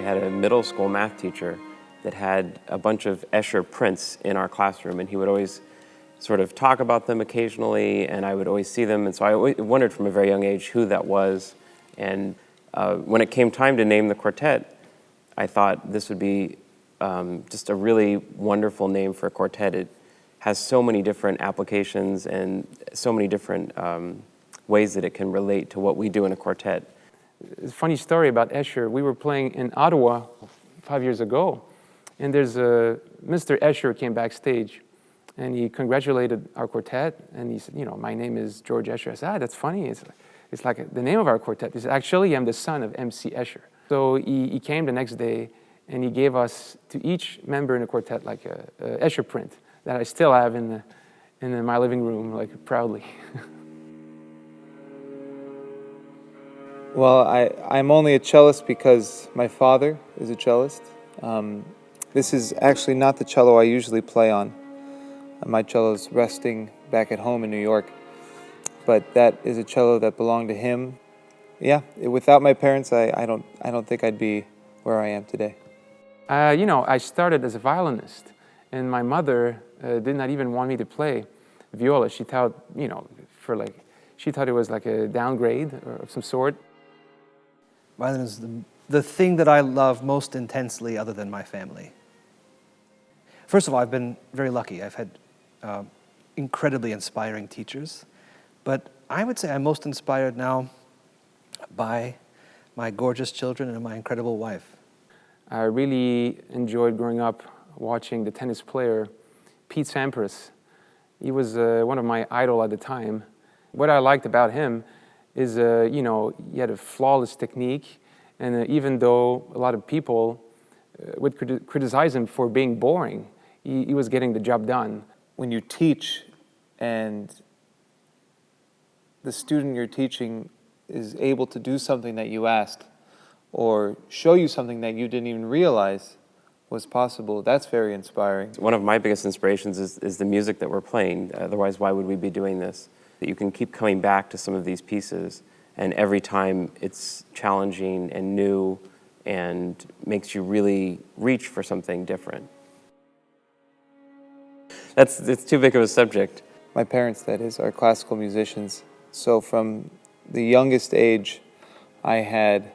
had a middle school math teacher that had a bunch of Escher prints in our classroom, and he would always sort of talk about them occasionally, and I would always see them, and so I wondered from a very young age who that was. And when it came time to name the quartet, I thought this would be just a really wonderful name for a quartet. It has so many different applications and so many different ways that it can relate to what we do in a quartet. A funny story about Escher. We were playing in Ottawa 5 years ago, and there's Mr. Escher came backstage, and he congratulated our quartet, and he said, my name is George Escher. I said, that's funny. It's like the name of our quartet. He said, actually, I'm the son of M.C. Escher. So he came the next day, and he gave us, to each member in the quartet, like a Escher print that I still have in my living room, like proudly. Well, I'm only a cellist because my father is a cellist. This is actually not the cello I usually play on. My cello's resting back at home in New York, but that is a cello that belonged to him. Yeah, without my parents, I don't think I'd be where I am today. I started as a violinist, and my mother did not even want me to play viola. She thought, she thought it was like a downgrade of some sort. Violin is the thing that I love most intensely other than my family. First of all, I've been very lucky. I've had incredibly inspiring teachers, but I would say I'm most inspired now by my gorgeous children and my incredible wife. I really enjoyed growing up watching the tennis player Pete Sampras. He was one of my idol at the time. What I liked about him is, he had a flawless technique, and even though a lot of people would criticize him for being boring, he was getting the job done. When you teach and the student you're teaching is able to do something that you asked or show you something that you didn't even realize was possible, that's very inspiring. One of my biggest inspirations is the music that we're playing. Otherwise, why would we be doing this? That you can keep coming back to some of these pieces, and every time it's challenging and new and makes you really reach for something different. It's too big of a subject. My parents, that is, are classical musicians. So from the youngest age, I had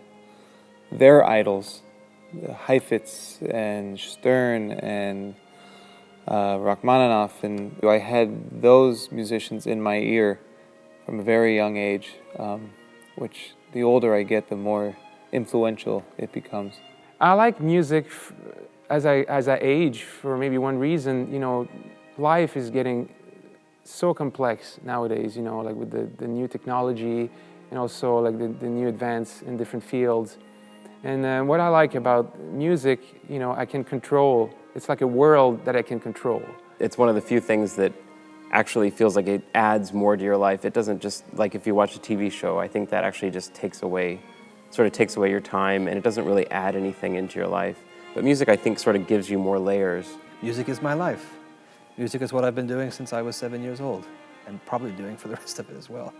their idols, Heifetz and Stern and Rachmaninoff, and I had those musicians in my ear from a very young age, which the older I get, the more influential it becomes. I like music as I age for maybe one reason. Life is getting so complex nowadays, like with the new technology and also like the new advance in different fields. And what I like about music, I can control. It's like a world that I can control. It's one of the few things that actually feels like it adds more to your life. It doesn't just, like if you watch a TV show, I think that actually just takes away your time, and it doesn't really add anything into your life. But music, I think, sort of gives you more layers. Music is my life. Music is what I've been doing since I was 7 years old, and probably doing for the rest of it as well.